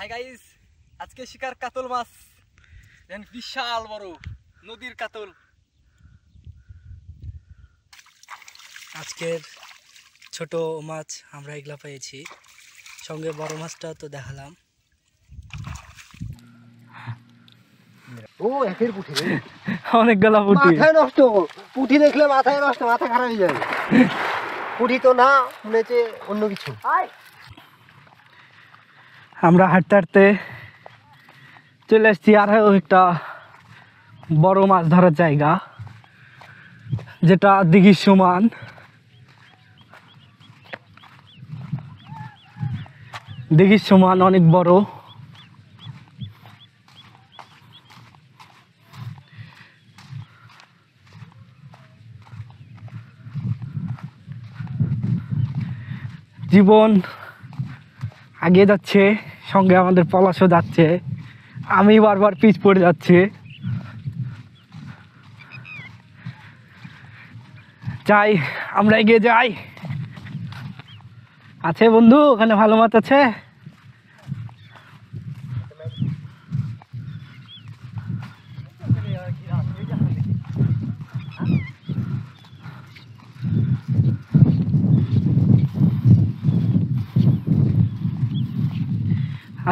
Hi guys, আজকে শিকার কাতল মাছ। দেন বিশাল বড় নদীর কাতল। আজকের ছোট মাছ আমরা এগুলা পেয়েছি, সঙ্গে বড় মাছটা তো দেখালাম। ও একের পুঁটি রে, অনেকগুলা পুঁটি। মাথায় নষ্ট, পুঁটি দেখলে মাথায় নষ্ট, মাথা খারাপ হয়ে যাবে। পুঁটি তো না, শুনেছে অন্য কিছু। আমরা হাঁটতে হাঁটতে চলে এসেছি আরও একটা বড় মাছ ধরার জায়গা, যেটা দিঘির সমান। দিঘির সমান অনেক বড়। জীবন এগিয়ে যাচ্ছে, সঙ্গে আমাদের পলাশও যাচ্ছে। আমি বারবার পিছ পড়ে যাচ্ছি। যাই, আমরা এগিয়ে যাই। আছে বন্ধু, ওখানে ভালো মাছ আছে।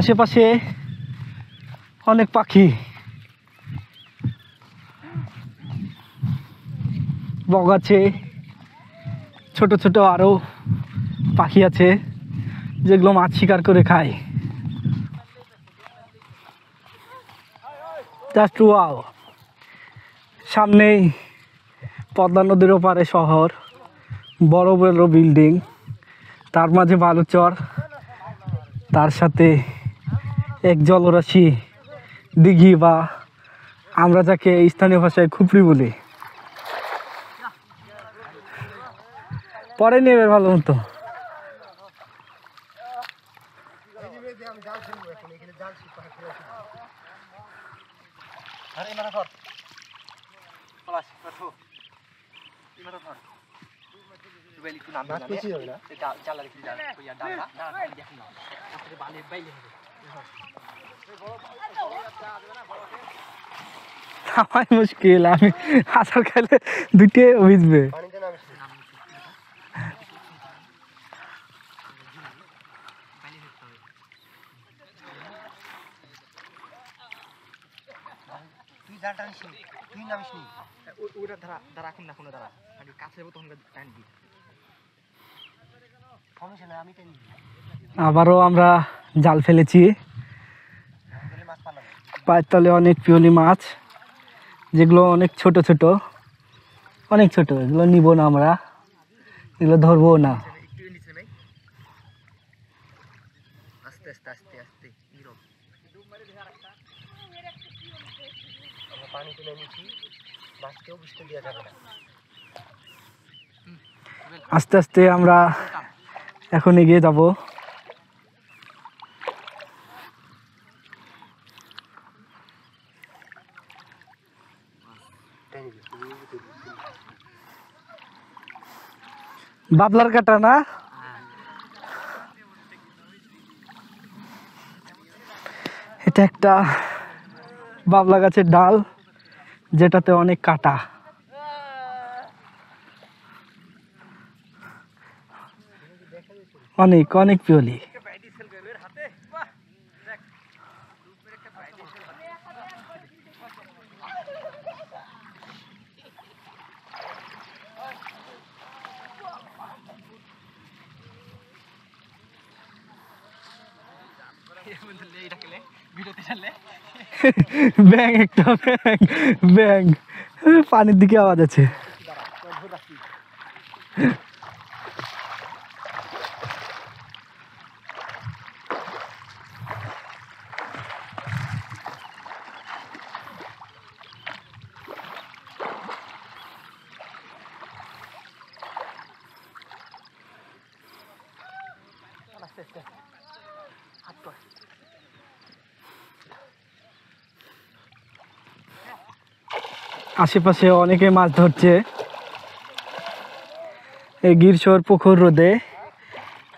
আশেপাশে অনেক পাখি, বগ আছে, ছোট ছোট আরো পাখি আছে যেগুলো মাছ শিকার করে খায়। Just wow! সামনেই পদ্মা নদীর ওপারে শহর, বড় বড় বিল্ডিং, তার মাঝে বালুচর, তার সাথে এক জলরাশি দিঘি, বা আমরা যাকে স্থানীয় ভাষায় খুপড়ি বলি। পরে নেবে ভালো মতো। আমার মুশকিল, আমি আসার খেলে দুইটে ভিজবে। আবারও আমরা জাল ফেলেছি। পায়ের তলে অনেক পিওলি মাছ, যেগুলো অনেক ছোট ছোট, অনেক ছোট। এগুলো নিব না আমরা, এগুলো ধরবো না। আস্তে আস্তে আস্তে আস্তে নীরব। আমরা পানি তুলে নিচ্ছি, মাছকেও বুঝতে দেওয়া যাবে না। আস্তে আস্তে আমরা এখন এগিয়ে যাব। বাবলার কাটা না, এটা একটা বাবলা গাছের ডাল, যেটাতে অনেক কাটা। অনেক অনেক পিওলি। ব্যাং, একটা ব্যাং, ব্যাং পানির দিকে আওয়াজ আছে। আশেপাশে অনেকে মাছ ধরছে। এই গিরশোর পুকুর রোদে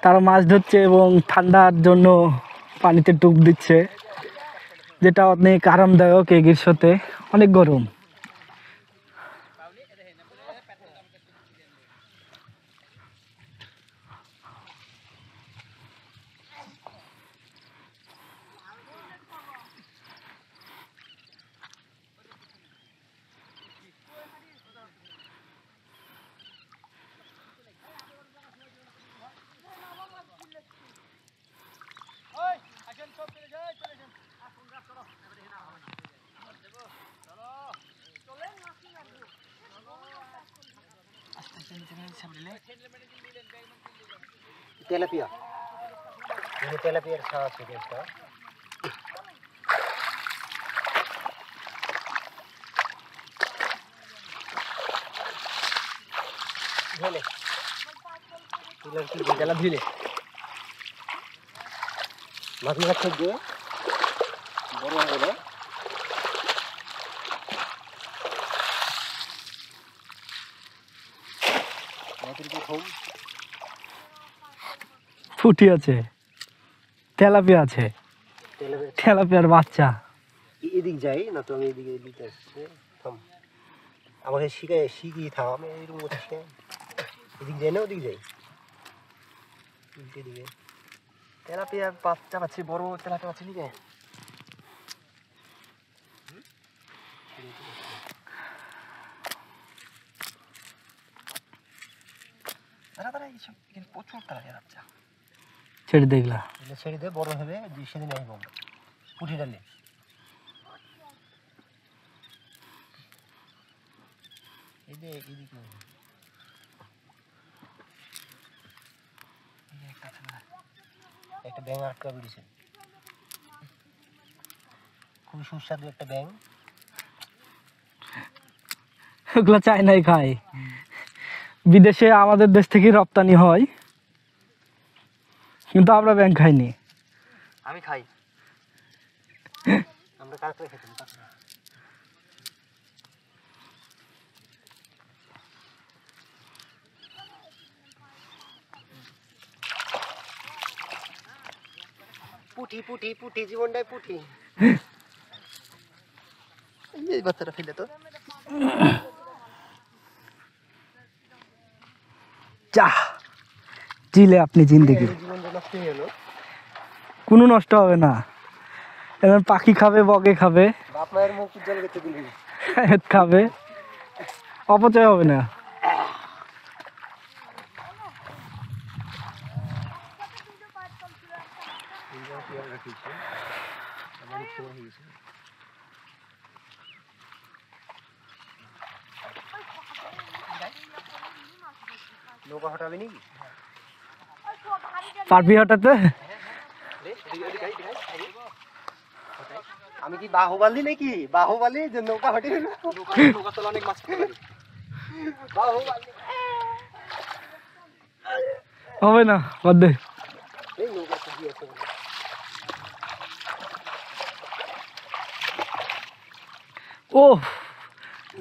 তারা মাছ ধরছে এবং ঠান্ডার জন্য পানিতে ডুব দিচ্ছে, যেটা অনেক আরামদায়ক এই গ্রীষ্মতে। অনেক গরম। তেলাপিয়া, তেলাপিয়ার ছাড়া আছে একটা। ধুলে তুলার কি গেলা ধুলে মাছ মাছ খেয়ে বড় হবে না। পুঁটি আছে, তেলাপিয়া আছে, তেলাপিয়ার বাচ্চা। এদিক যাই না তো, আমি এদিকে এদিকে আসছে। থাম, আমাকে শিখিয়ে থাম, আমি এরকম করছি। এদিক যাই না ওদিক যাই? এদিকে তেলাপিয়া বাচ্চা পাচ্ছি, বড় তেলাপিয়া পাচ্ছি নিকে। প্রচুর তেলাপিয়া বাচ্চা ছেড়ে দেখলা, ছেড়ে দিয়ে বড় হবে, সেদিন আসবো আমরা পুঁটি ডালে। একটা ব্যাঙ আটকা বেরিয়েছে, খুবই সুস্বাদু একটা ব্যাঙ। ওগুলো চায়নাই খায়, বিদেশে আমাদের দেশ থেকে রপ্তানি হয়, কিন্তু আমরা ব্যাঙ খাইনি। আমি খাই, আমরা কাঁকড়া খেতাম, কাঁকড়া। পুঁটি পুঁটি পুঁটি, জীবনটাই পুঁটি। এই বাচ্চাটা ফেলে তো চা চিলে আপনি জিন্দেগি জীবনটা নষ্ট হয়ে গেল। কোনো নষ্ট হবে না, এবার পাখি খাবে, বগে খাবে, বাপ মায়ের মুখ উজ্জ্বল করতে দিলি, খাবে, অপচয় হবে না। নৌকা হটাবে নাকি? পারবি হঠাতে? আমি কি বাহুবালি নাকি? বাহুবালি যে নৌকা হটে নৌকা চলা অনেক মাছ খেতে পারি। বাহুবালি হবে না, বাদ দে। এই নৌকা কি আছে? ও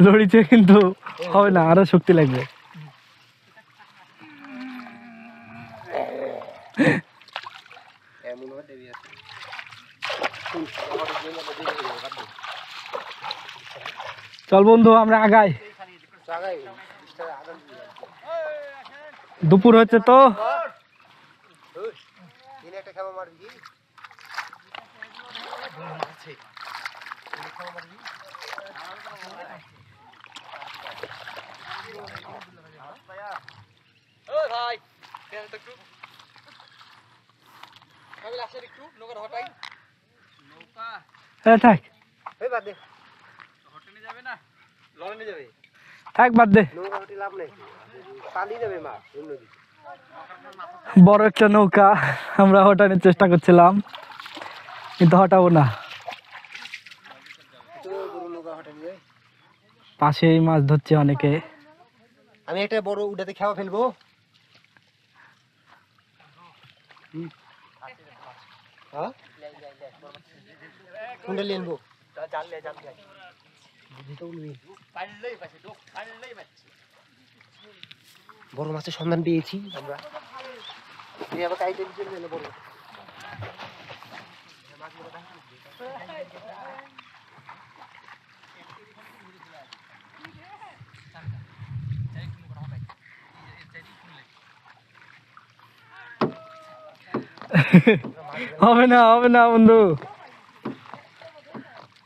লড়িতে কিন্তু হবে না, আরো শক্তি লাগবে। এমন দেবী আছে। চল বন্ধু, আমরা আগাই, দুপুর হচ্ছে তো। একটা খাবার মারবি? ভাই একটু একটু নৌকা হটাই। নৌকা হ্যাঁ থাক, এই বাদ দে, হটে যাবে না, লড়ে যাবে। থাক বাদ দে। নৌকা হটে লাভ নেই, পালিয়ে যাবে মাছ অন্যদিকে। বড় একটা নৌকা আমরা হটানোর চেষ্টা করছিলাম, কিন্তু হটাবো না, নৌকা হটে নিয়ে পাশেই মাছ ধরছে অনেকে। আমি একটা বড় উডাতে খাওয়া ফেলবো। হ্যাঁ কোনটা নিয়ে আনবো? বড় মাছের সন্ধান পেয়েছি আমরা। বড় হবে না বন্ধু,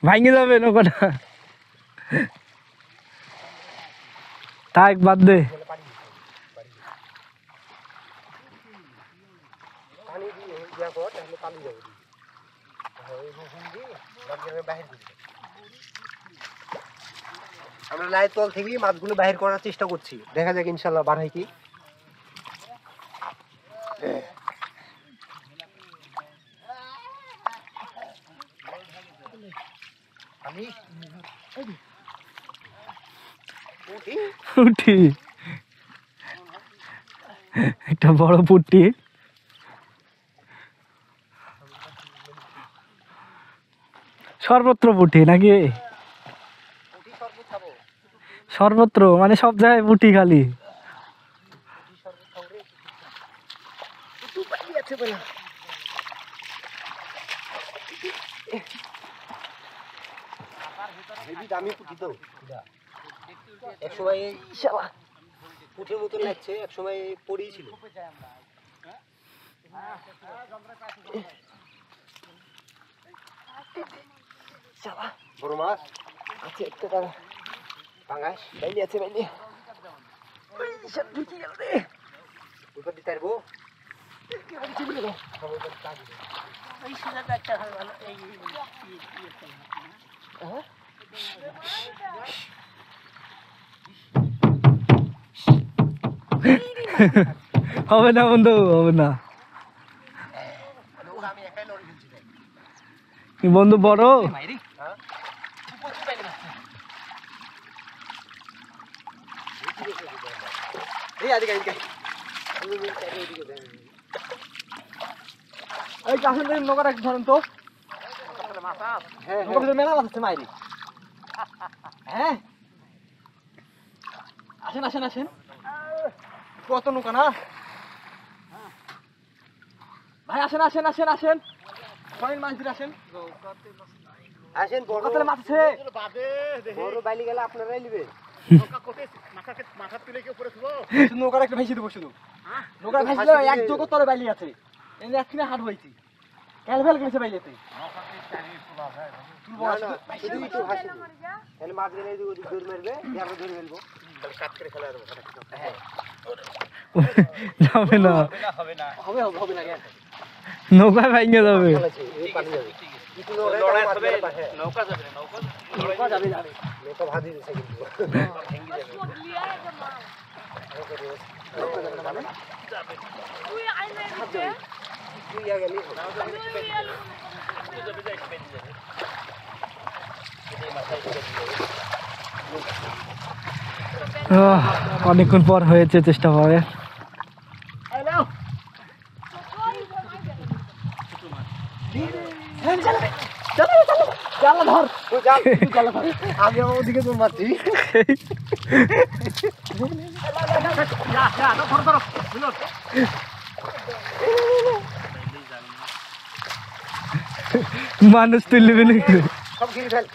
ভাঙে যাবে নৌকাটা। থাক, বাদ দে। পানি দিয়ে ইয়া কর, তাহলে পানি যাবে। আমরা লাইট তল থেকে মাছগুলো বাহির করার চেষ্টা করছি, দেখা যাক ইনশাল্লাহ বার হয় কি। পুঁটি, একটা বড় পুঁটি। সর্বত্র পুঁটি নাকি? সর্বত্র মানে সব জায়গায় পুঁটি খালি। দামি পুঁটি তো, একসময় পুঁটির মতন লাগছে, একসময় পড়েই ছিল। বড় মাছ আছে একটা, পাঙ্গাস বাইলি আছে, বাইলি ওইটা দিতে পারবো। হবে না বন্ধু, হবে না। বন্ধু বড় নৌকা রাখতে ধরেন তো, মেলা মাছ আছে মাইরি। হ্যাঁ, আসেন আসেন আসেন, কত নৌকা না ভাই, আসেন আসেন আসেন আসেন, কয়েন মাছ দিয়ে আসেন। আসেন, বড় মাছ আছে, বড় বাইলি গেলে আপনারাই নেবেন। নৌকার একটা ভাইসি দেবো শুধু, নৌকা ভাইসলে এক জগৎ তলে বাইলি আছে, এনে একখানে হাট হয়েছি, ক্যালভেল গেছে বাইলিতে। তাহলে মাছ গেলে ওদিক দৌড় মারবে, আমরা ধরে ফেলবো, তাহলে কাট করে ফেলা যাবে। যাবে না, হবে না, হবে হবে হবে না, নৌকা ভাঙে যাবে। নৌকা যাবে, নৌকা যাবে, নৌকা ভাজি দিচ্ছে কিন্তু অনেকক্ষণ পর হয়েছে, চেষ্টা করে। আমি আমার ওদিকে তো মারছি। মানুষ তুলবে নাকি? সব ঘিরে ফেল।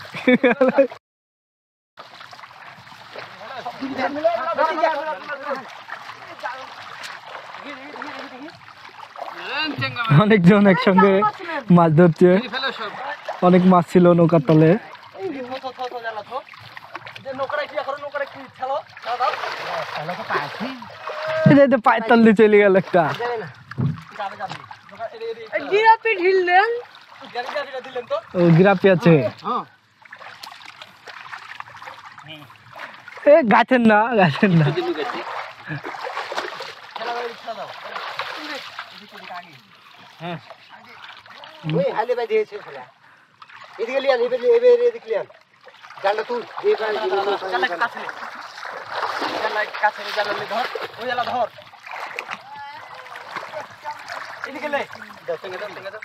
অনেকজন একসঙ্গে মাছ ধরছে, অনেক মাছ ছিল নৌকার তলে। পায়ের তল দিয়ে চলে গেল একটা। ও গ্রাপি আছে, এ গাছের না, গাছের না। ওই হালে বাই দিয়েছে খেলা। এদিকে লিয়ান, এবার এদিকে লিয়ান। জালটা তুল, এবার কাছে জাল ধর, ওই জালা ধর, এদিকে লে, সঙ্গে দাও, সঙ্গে দাও।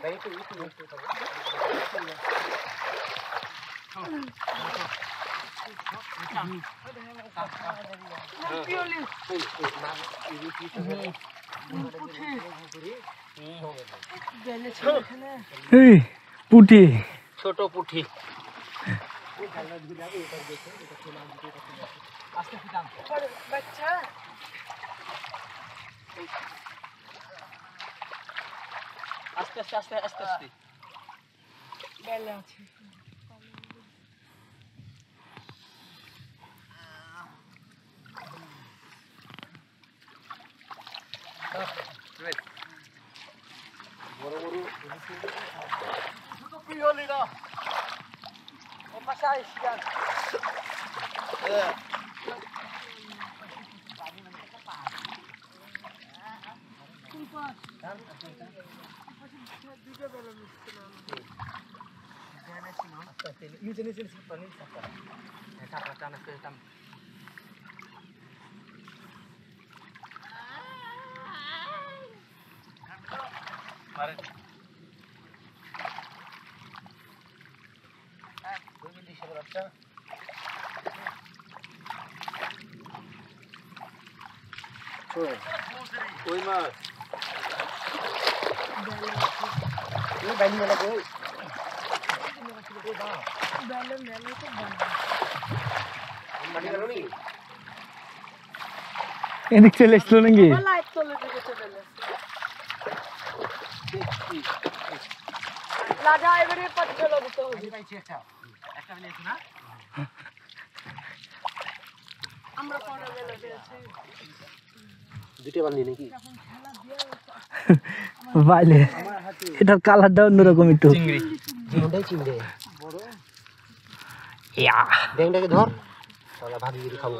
ভাই একটু একটু একটু এই পুটি ছোট পুঁটি আস্তে ফিটাম বাচ্চা আস্তে আস্তে আস্তে আস্তে আস্তে বেলা আছে বড় বড় দুটো কি হলি না ও পাশে আইসিয়ান কই মাছ এই বাইনি মেলা কই বেলে মেলে তো বানি গেল নি এদিক চলে আসলো নাকি লাইট চলে গেছে বেলে লাগা এবারে পটকে লাগতে হবে পাইছি একটা বেলে আছে না আমরা কোন বেলে পেয়েছি দুটো বানি নাকি বাইলে এটার কালারটা অন্যরকম একটু চিংড়ি ওটাই চিংড়ি বড় ইয়া ব্যাংটাকে ধর তাহলে ভাজি দিয়ে খাবো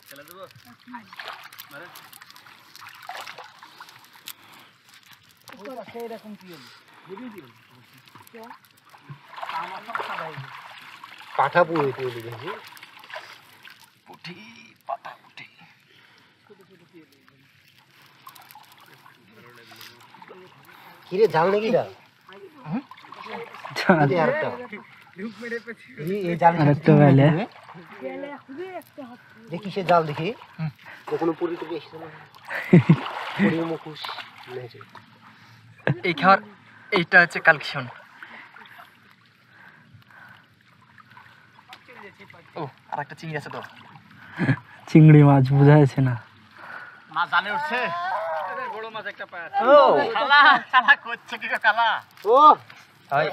চলে দেব মারে ওই পাশে এরকম কি হলো বুঝি দিও আমার সব খাবাই পাঠা পুরো তুই দেখি পুঁটি পাতা পুঁটি কিরে জাল নাকি দা এই আরেকটা এই জাল আরেকটা বেলে দেখি সে জাল দেখি কোনো পুরি টুরি এসছে না পুরি মুখোশ নেছে এই খাবার এইটা হচ্ছে কালেকশন ও আরেকটা চিংড়ি আছে তো চিংড়ি মাছ বোঝা যাচ্ছে না মাছ জানে উঠছে বড় মাছ একটা পায় ও কালা কালা করছে কি কালা ও হাই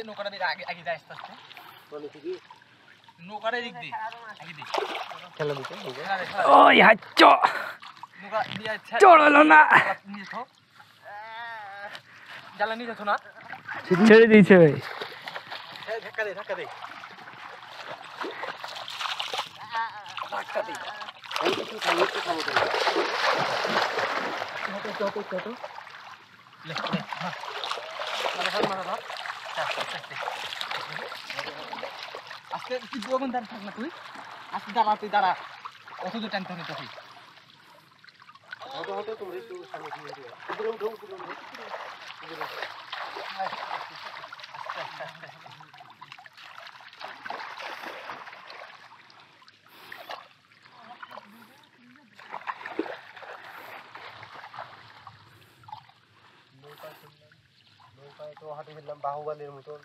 নৌকাটা দিয়ে আগে যায় আস্তে আস্তে নৌকাটা দিক দি আগে দি খেলা দিতে ওই হাচ্চ নৌকা দিয়ে চড়লো না নিয়ে যাও জ্বালা নিয়ে যাচ্ছ না ছেড়ে দিয়েছে ভাই ধাক্কা দে ধাক্কা দে ধাক্কা দে লে লে মারা ধর আজকে কি দুগুণ দাঁড় থাক না তুই আজকে দাঁড়া তুই দাঁড়া কত দূর টানতে হবে তুই হটো হটো তোমরা একটু সামনে দিয়ে দিও উপরে উঠো উপরে উঠো নৌকায় তো হাঁটু ফেললাম বাহুবালের মতন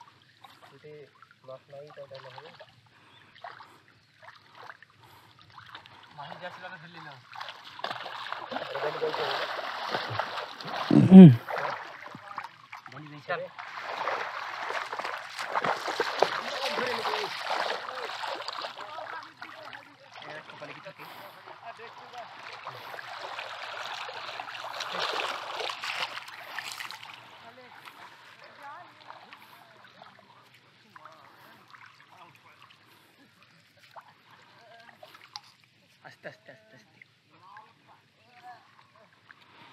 ছুটে মাছ নাই তাই ডালা হবে মাহি যাচ্ছিল না ফেললি না বলি দিই চল কপালে কি থাকে আস্তে আস্তে আস্তে আস্তে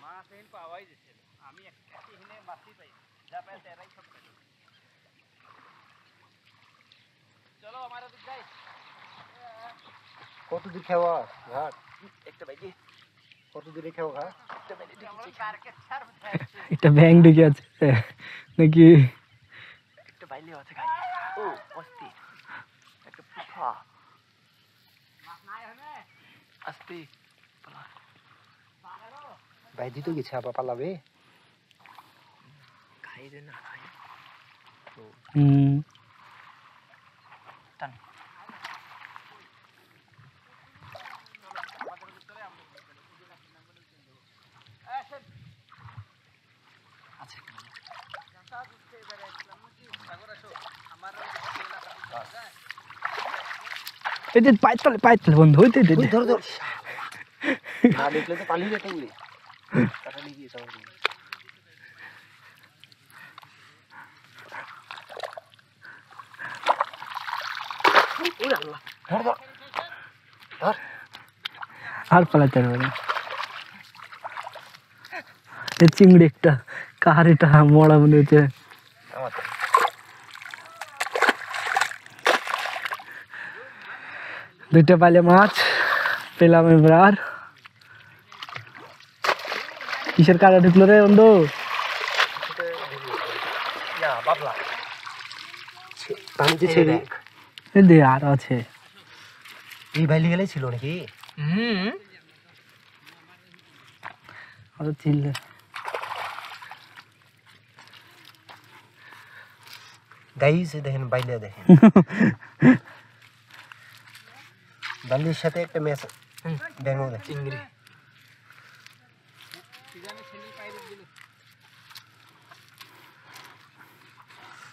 মাছ এখানে পাওয়াই যাচ্ছে আমি এখানে মাছই পাই যা পাই তেরাই সব পাই চলো আমার যাই কত দূর খাওয়া ঘাট একটা বাইলে কত দূরে খাওয়া ঘাট একটা বাইলে দেখেছি একটা ব্যাং ঢুকে আছে নাকি? একটা বাইলে আছে খাই ও অস্থির একটা পুফা আস্তে ভাই দিত গেছে আবার পালাবে খাই রে না খাই হুম টান আছে এই যে পায়ের তলে বন্ধু হইতে দে ধর ধর না দেখলে তো পালিয়ে যেতে বলে কাটা নিয়ে গিয়ে তাহলে ওরে আল্লাহ ধর ধর ধর আর পালাতে পারবে না। এই চিংড়ি একটা কার এটা মরা মনে হচ্ছে। আমার তো দুইটা পাইলে মাছ পেলাম এবার। কিসের কাটা ঢুকলো রে বন্ধু? ইয়া বাবলা পানিতে ছেড়ে এই দে আর আছে। এই বাইলে গেলে ছিল নাকি আরো চিল্লে গাইস দেখেন বাইলে দেখেন বাইলের সাথে একটা ম্যাচ ব্যাঙও দেখেন চিংড়ি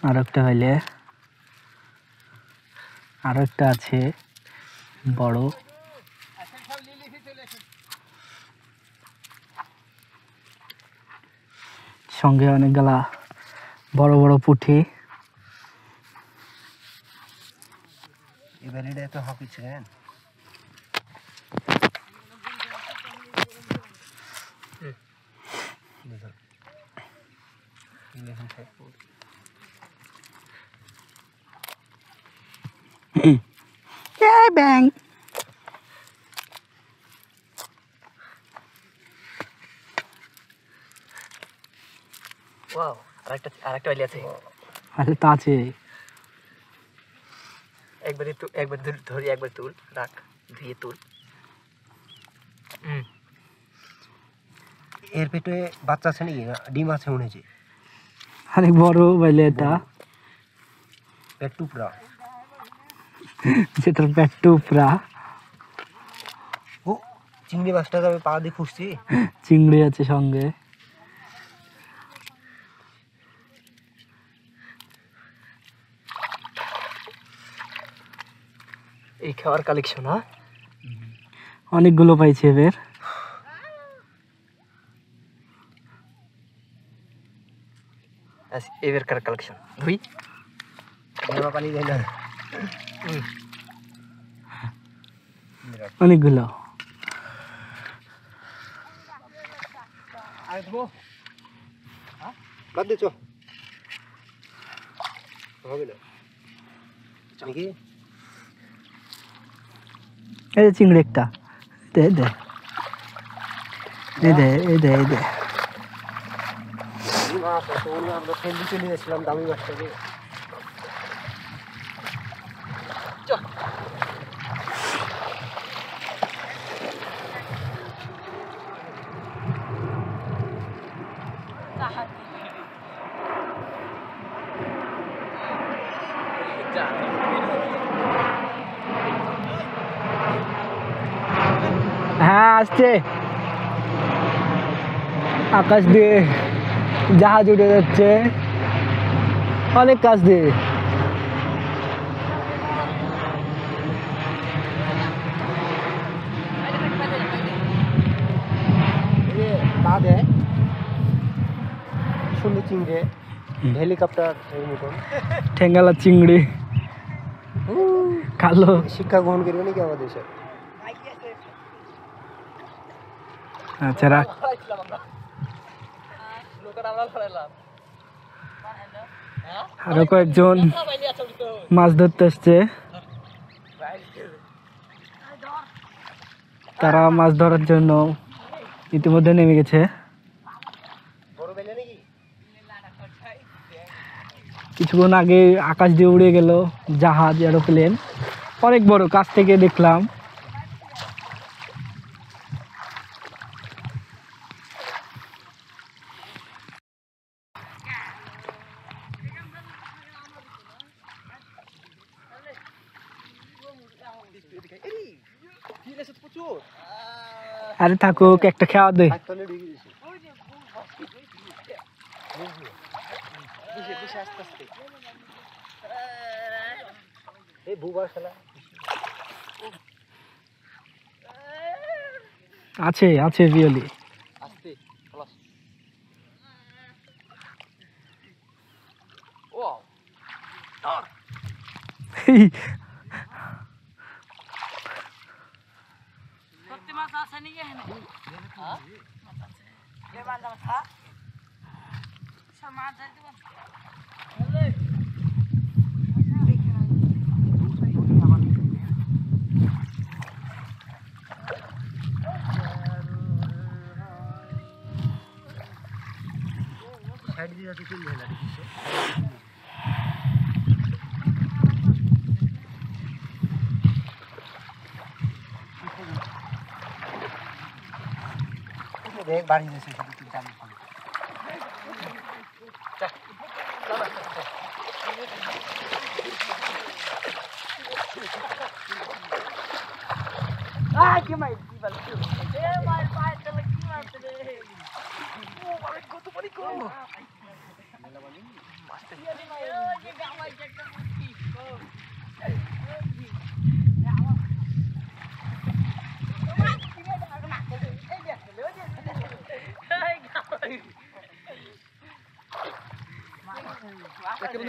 আর একটা হইলে আর একটা আছে বড়। সঙ্গে অনেকগুলা বড় বড় পুঁটি। এই বাইলেটা এত হাঁপিস কেন ব্যাং ওয়াও আরেকটা বাইলে আছে আরে তা আছে। একবার ধরি একবার তুল রাখ ধুয়ে তুল এর পেটে বাচ্চা আছে নাকি ডিম আছে মনে হচ্ছে অনেক বড় বাইলে এটা, পেট টুকরা যেটার পেট টুপরা। ও চিংড়ি মাছটাকে আমি পা দিয়ে খুঁজছি চিংড়ি আছে সঙ্গে। এই খাওয়ার কালেকশন হ্যাঁ অনেকগুলো পাইছে এবার। এবারকার কালেকশন ধুই নেওয়া পানি যায় না অনেকগুলো বাদ দে চো হবে না নাকি এই যে চিংড়ি একটা দে দে এই দে এই দে এই দে। এই মাছ আছে ওগুলো আমরা ফেলতে চলে গেছিলাম দামি মাছটাকে হ্যাঁ আসছে আকাশ দিয়ে জাহাজ উঠে যাচ্ছে অনেক কাছ দিয়ে। বাদে সুন্দর চিংড়ি হেলিকপ্টার এর মতন ঠেঙ্গালা চিংড়ি কালো। শিক্ষা গ্রহণ করবে নাকি আমাদের দেশে আচ্ছা রাখ। আরো কয়েকজন মাছ ধরতে আসছে। তারা মাছ ধরার জন্য ইতিমধ্যে নেমে গেছে। বড় বেলে নাকি? কিছুক্ষণ আগে আকাশ দিয়ে উড়ে গেল জাহাজ, এরোপ্লেন, অনেক বড়, কাছ থেকে দেখলাম। আরে থাকুক, একটা খাওয়া দে। তলে ঢুকে গেছে। এই বুবার খেলা আছে আছে বিয়লি। আস্তে খলাস। ও সত্যি মাছ আছে নাকি এখানে? হ্যাঁ মাছ আছে। কে বান্দা মাছ? সব মাছ ধরতে পারছ? সাইড দিয়ে যাচ্ছে চলে গেল। দেখ বাড়ি যাচ্ছে শুধু তুই জানিস না। আয় কি মাই কি বল? এ মাই পায় চলে কি মারতে রে? ও বাবা কত বড় কো? মেলা বানি মাস্তে। ও যে গামাই একটা মুক্তি।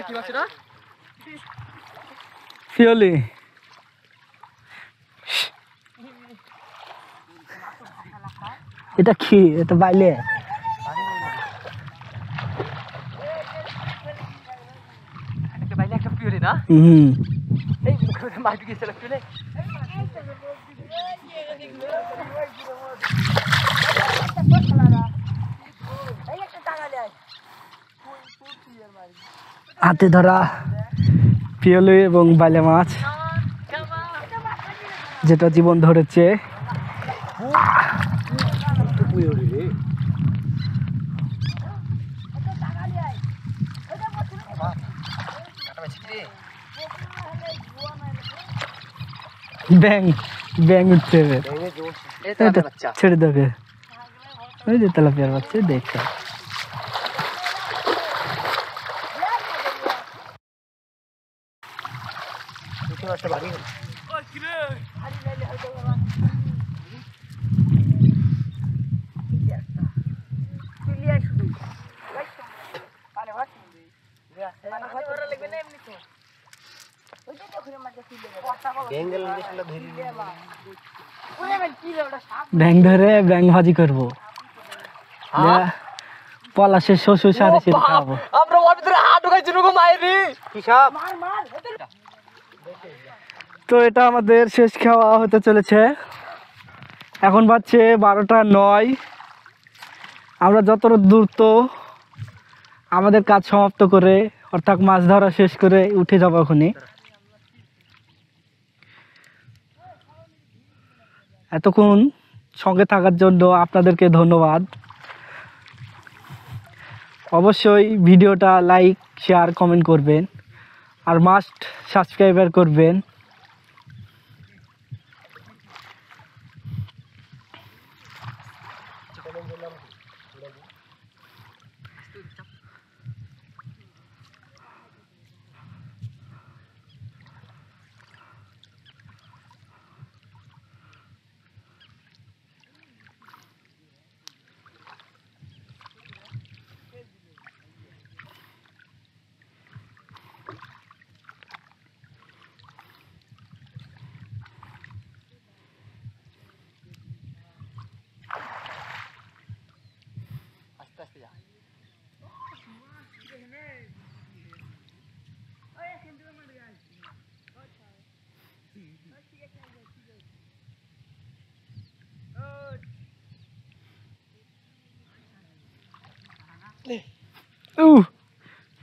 কি মাছ এটা? শিওলি এটা কি? এটা বাইলে একটা বাইলে একটা পিওরি না? এই মাছ গিয়েছে লাগলে। হাতে ধরা পিওলি এবং বাইলে মাছ, যেটা জীবন ধরেছে। ব্যাং ব্যাং উঠছে এবার। এটা ছেড়ে দেবে। ওই যে তেলাপিয়ার বাচ্চা দেখছো। ব্যাং ধরে ব্যাং ভাজি করবো, পলাশের শ্বশুর সাথে সেটা খাবো। আমরা ওর ভিতরে হাত ঢুকাইছি রকম মাইরি কি সব তো এটা আমাদের শেষ খাওয়া হতে চলেছে। এখন বাজছে 12:09। আমরা যত দ্রুত আমাদের কাজ সমাপ্ত করে, অর্থাৎ মাছ ধরা শেষ করে উঠে যাবো এখনই। এতক্ষণ সঙ্গে থাকার জন্য আপনাদেরকে ধন্যবাদ। অবশ্যই ভিডিওটা লাইক, শেয়ার, কমেন্ট করবেন, আর মাস্ট সাবস্ক্রাইবার করবেন।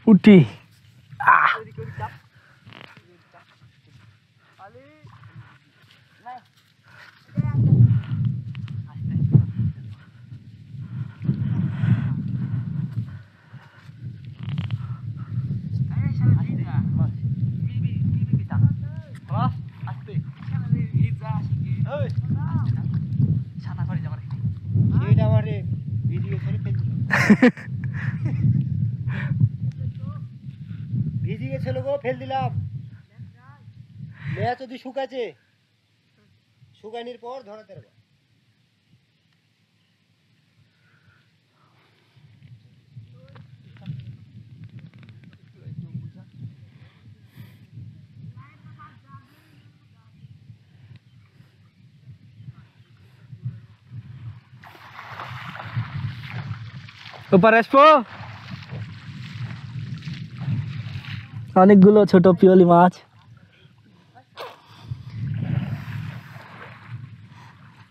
পুটি ভিজে গেছিল গো, ফেল দিলাম। মেয়া যদি শুকাছে, শুকানির পর ধরাতে পারবো। ওপারে আসবো। অনেকগুলো ছোট পিওলি মাছ,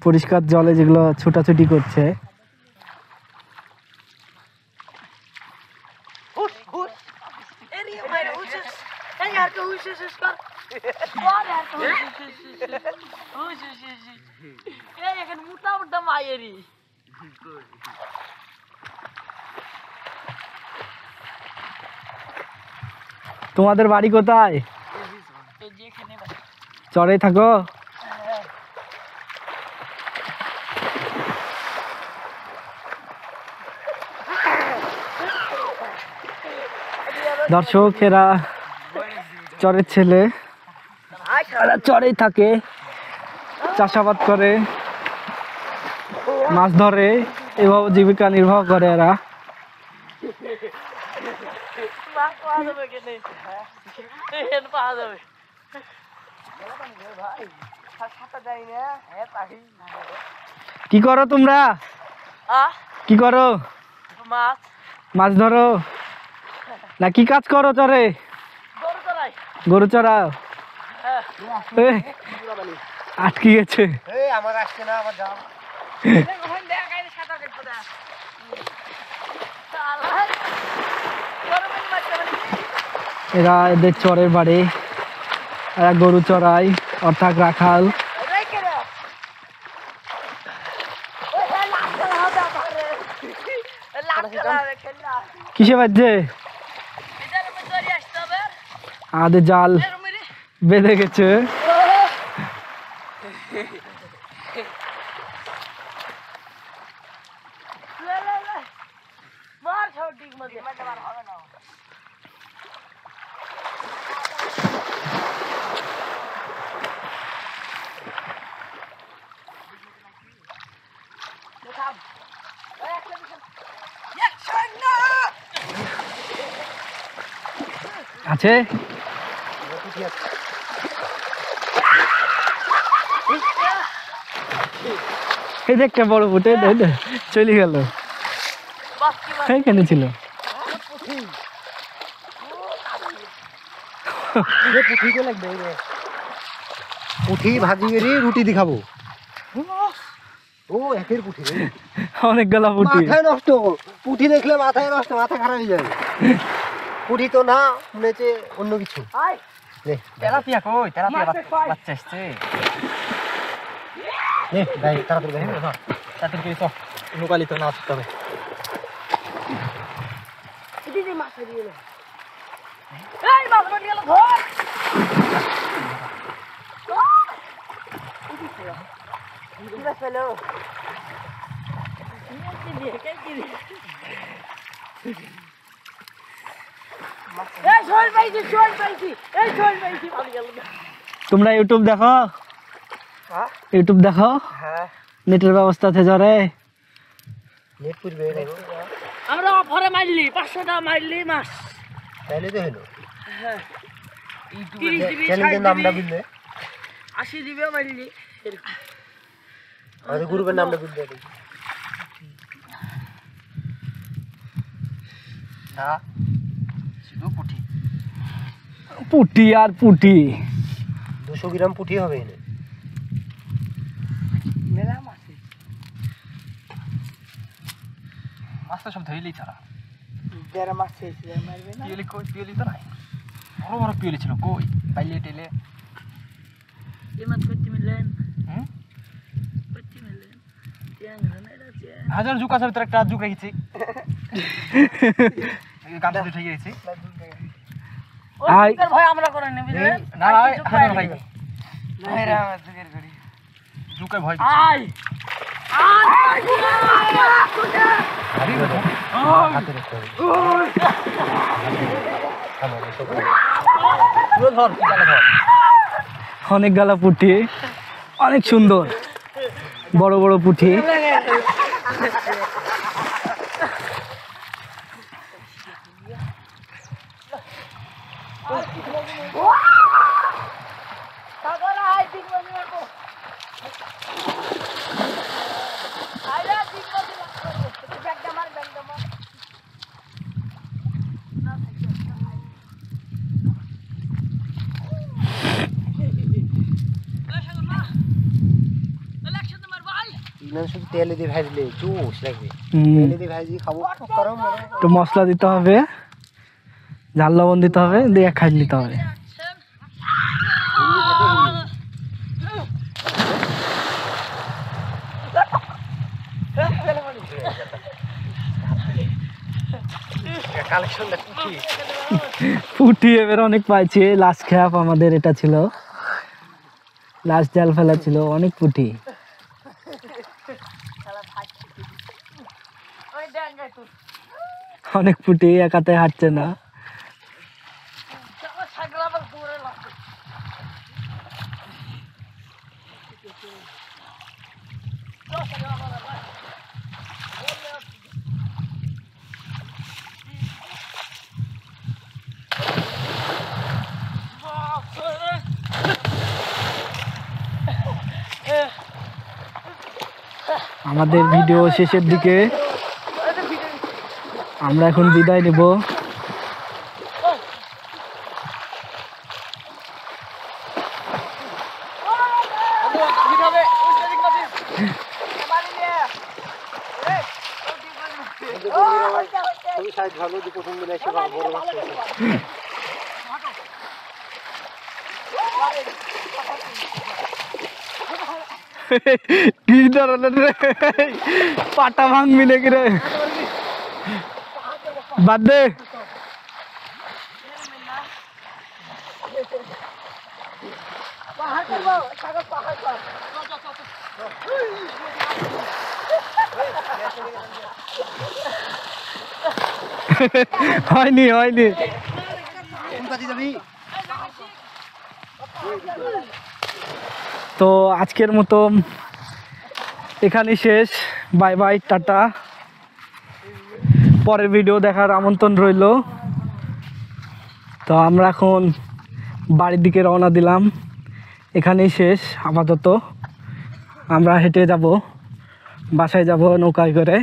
পরিষ্কার জলে যেগুলো ছোটাছুটি করছে। মোটা মোটা মায়েরই তোমাদের বাড়ি কোথায়? চরে থাকো? দর্শক, এরা চরের ছেলে, এরা চরেই থাকে, চাষাবাদ করে, মাছ ধরে, এভাবে জীবিকা নির্বাহ করে এরা। কি করো তোমরা? কি করো? মাছ ধরো না কি কাজ করো চরে? গরু চড়াও? আটকে গেছে। আমার আসছে না, আমার যাও। এরা এদের চরের বাড়ি, এরা গরু চড়ায়, অর্থাৎ রাখাল। কিসে বাজছে? আমাদের জাল বেঁধে গেছে। আছে এই যে একটা বড় ফুটে চলে গেল। এখানে ছিল। পুঁঠি ভাজি করে রুটি দেখাবো। ও একের পুঁঠি, অনেকগুলা পুঁটি। মাথায় নষ্ট, পুঁঠি দেখলে মাথায় নষ্ট, মাথা খারাপ হয়ে যাবে। পুঁঠি তো না, শুনেছে অন্য কিছু। তেলাপিয়া কই? তেলাপিয়া বাচ্চা আসছে। তাড়াতাড়ি তো লোকালি তো না আসতে হবে। তোমরা ইউটিউব দেখো? ইউটিউব দেখো? নেটের ব্যবস্থা আছে জরে? নেট পুরবে আমরা অফারে মারলি 500 টাকা মারলি মাস, তাহলে তো হলো। হ্যাঁ 30 দিবি, চ্যানেলের নামটা বললে 80 দিবে মারলি। আমাদের গ্রুপের নামটা বললে না, শুধু পুঁঠি। পুঁটি আর পুঁটি। 200 গ্রাম পুঁঠি হবে এনে। মাছ তো সব ধরিলেই ছাড়া। যারা মাছ খেয়েছিল মারবে না পিয়লি কই পিয়লি তো নাই বড় বড় পিয়লি ছিল কই পাইলে টেলে এই মাছ করতে মিললেন হুম করতে মিললেন চ্যাং না আছে হাজার জুক আছে ভিতরে একটা জুক রেখেছি গামছা দিয়ে ঠেকে রেখেছি আই ভয় আমরা করে নেব বুঝলেন না ভাই হাজার ভাই ভাই রে আমার জুকের করি জুকের ভয় আই হাতে রাখতে হবে থামো এসব পুরো ধর কি জালে ধর অনেক গালা পুঁটি অনেক সুন্দর বড় বড় পুঁটি সাগর আই ঠিক বলি মারবো আইরা ঠিক বলি মারবো ব্যাগটা মার না ইগলান শুধু তেলে দিয়ে ভাজলে জোশ লাগবে হুম, তেলে দিয়ে ভাজি খাবো গরম গরম একটু মশলা দিতে হবে ঝাল লবণ দিতে হবে দিয়ে খাই নিতে হবে হিন্দি খেতে হিন্দি কালেকশনটা কি পুঁটি এবার অনেক পাইছি লাস্ট খ্যাপ আমাদের এটা ছিল লাস্ট জাল ফেলা ছিল অনেক পুঁটি ওই ডাঙ্গাই তুই অনেক পুঁটি একাতে হাঁটছে না সাগর আবার দূরে লাগবে আমাদের ভিডিও শেষের দিকে আমরা এখন বিদায় নেব তুমি সাইজ ভালো যে প্রথম দিন এসে বড় মাছ পেয়েছো। কি ধরনের রে পাটা ভাঙবি নাকি রে বাদ দে পাহাড় করবো সাগর পাহাড় কর হয়নি হয়নি কোন কাজে যাবি তো আজকের মতো এখানেই শেষ বাই বাই টাটা পরের ভিডিও দেখার আমন্ত্রণ রইল তো আমরা এখন বাড়ির দিকে রওনা দিলাম এখানেই শেষ আপাতত আমরা হেঁটে যাব বাসায় যাব নৌকায় করে